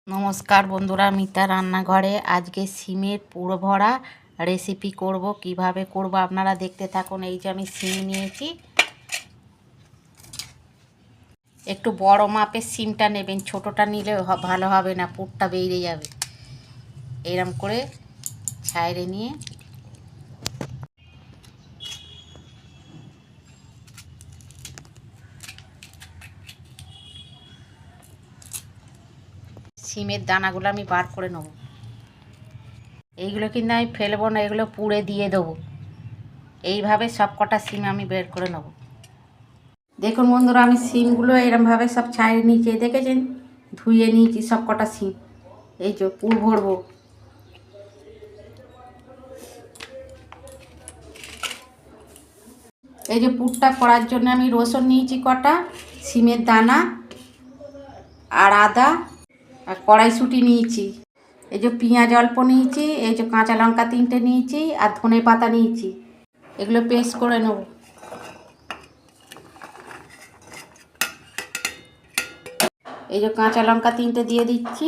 নমস্কার বন্ধুরা, মিতা রান্নাঘরে আজকে সিমের পুরো ভরা রেসিপি করব। কিভাবে করব আপনারা দেখতে থাকুন। এই যে আমি সিম নিয়েছি, একটু বড় মাপের সিমটা নেবেন, ছোটটা নিলে ভালো হবে না, পুরটা বেরিয়ে যাবে। এরম করে ছাইড়ে নিয়ে সিমের দানাগুলো আমি বার করে নেব। এইগুলো কিন্তু আমি ফেলবো না, এগুলো পুড়ে দিয়ে দেবো। এইভাবে সব কটা সিম আমি বের করে নেব। দেখুন বন্ধুরা, আমি সিমগুলো এরমভাবে সব ছাড়িয়ে নিয়েছি, দেখেছেন, ধুয়ে নিয়েছি সব কটা সিম। এই যে পুর ভরবো। এই যে পুরটা করার জন্য আমি রসুন নিয়েছি কটা, সিমের দানা আর আদা আর কড়াইশুঁটি নিয়েছি। এই যে পেঁয়াজ অল্প নিয়েছি, এই যে কাঁচা লঙ্কা 3টে নিয়েছি আর ধনে পাতা নিয়েছি। এগুলো পেস্ট করে নেব। এই যে কাঁচা লঙ্কা 3টে দিয়ে দিচ্ছি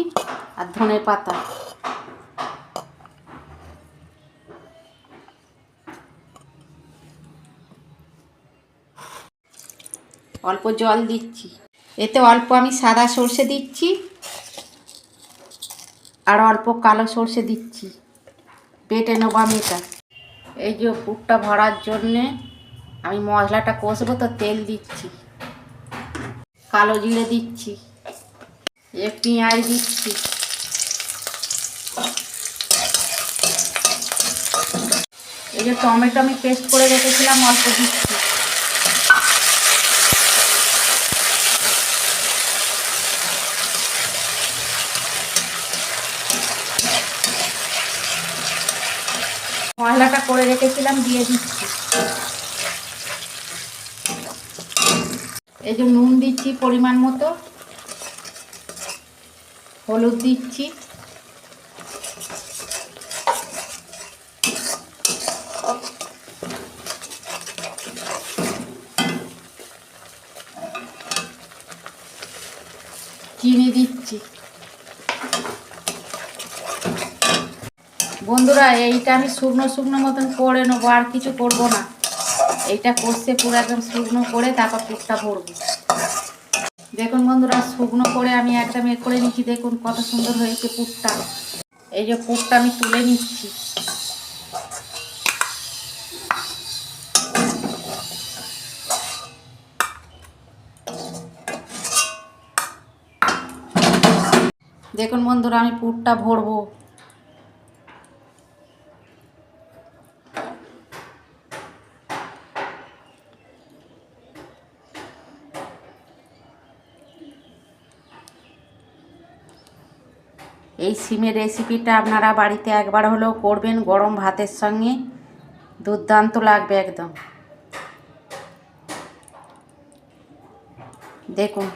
আর ধনে পাতা। অল্প জল দিচ্ছি। এতে অল্প আমি সাদা সর্ষে দিচ্ছি আর অল্প কালো সর্ষে দিচ্ছি, বেটে নেব আমি এটা। এই যে পুরটা ভরার জন্যে আমি মশলাটা কষবো, তো তেল দিচ্ছি, কালো জিরে দিচ্ছি, পেঁয়াজ দিচ্ছি, এই যে টমেটো আমি পেস্ট করে রেখেছিলাম অল্প দিচ্ছি। মশলাটা করে রেখেছিলাম দিয়ে দিচ্ছি। এই যে নুন দিচ্ছি পরিমাণ মতো, হলুদ দিচ্ছি, চিনি দিচ্ছি। বন্ধুরা, এইটা আমি শুকনো শুকনো মতন করে নেবো, আর কিছু করব না। এইটা কষে পুরো একদম শুকনো করে তারপর পুরটা ভরবো। দেখুন বন্ধুরা, শুকনো করে আমি একদম করে নিচ্ছি। দেখুন কত সুন্দর হয়েছে পুরটা। এই যে পুরটা আমি তুলে নিচ্ছি। দেখুন বন্ধুরা, আমি পুরটা ভরবো। এই সিমের রেসিপিটা আপনারা বাড়িতে একবার হলেও করবেন, গরম ভাতের সঙ্গে দুর্দান্ত লাগবে একদম। দেখুন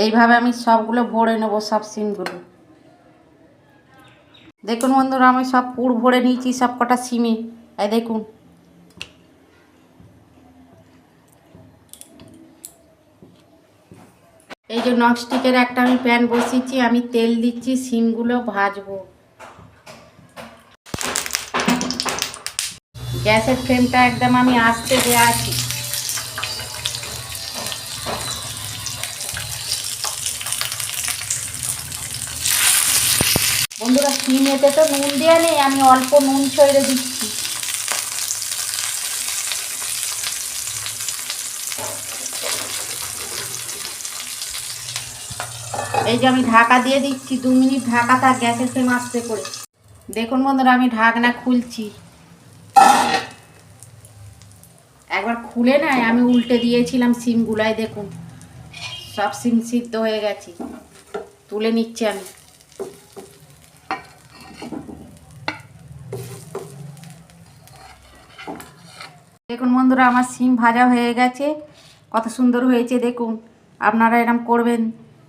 এইভাবে আমি সবগুলো ভরে নেব, সব সিমগুলো। দেখুন বন্ধুরা, আমি সব পুর ভরে নিয়েছি সব কটা সিমে। এই দেখুন, এই যে ননস্টিকের একটা আমি প্যান বসিয়েছি, আমি তেল দিচ্ছি, সিমগুলো ভাজবো। গ্যাসের ফ্লেমটা একদম আমি আস্তে দেওয়া আছি। বন্ধুরা, সিমেতে তো নুন দেওয়া নেই, আমি অল্প নুন ছড়িয়ে দিচ্ছি। এই যে আমি ঢাকা দিয়ে দিচ্ছি, 2 মিনিট ঢাকা থাক, গ্যাসের ফ্লেম আস্তে করে। দেখুন বন্ধুরা, আমি ঢাকনা খুলছি। একবার খুলে নাই আমি উল্টে দিয়েছিলাম সিমগুলাই, দেখুন সব সিম সিদ্ধ হয়ে গেছে। তুলে নিচ্ছি আমি। দেখুন বন্ধুরা, আমার সিম ভাজা হয়ে গেছে, কত সুন্দর হয়েছে। দেখুন আপনারা এরম করবেন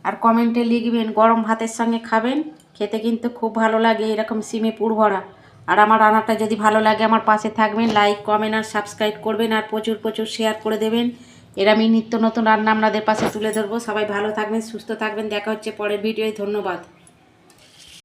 আর কমেন্টে লিখবেন, গরম ভাতের সঙ্গে খাবেন, খেতে কিন্তু খুব ভালো লাগে এরকম সিমে পুর ভরা। আর আমার রান্নাটা যদি ভালো লাগে আমার পাশে থাকবেন, লাইক কমেন্ট আর সাবস্ক্রাইব করবেন, আর প্রচুর প্রচুর শেয়ার করে দেবেন। এরমই নিত্য নতুন রান্না আপনাদের পাশে তুলে ধরবো। সবাই ভালো থাকবেন, সুস্থ থাকবেন। দেখা হচ্ছে পরের ভিডিওয়। ধন্যবাদ।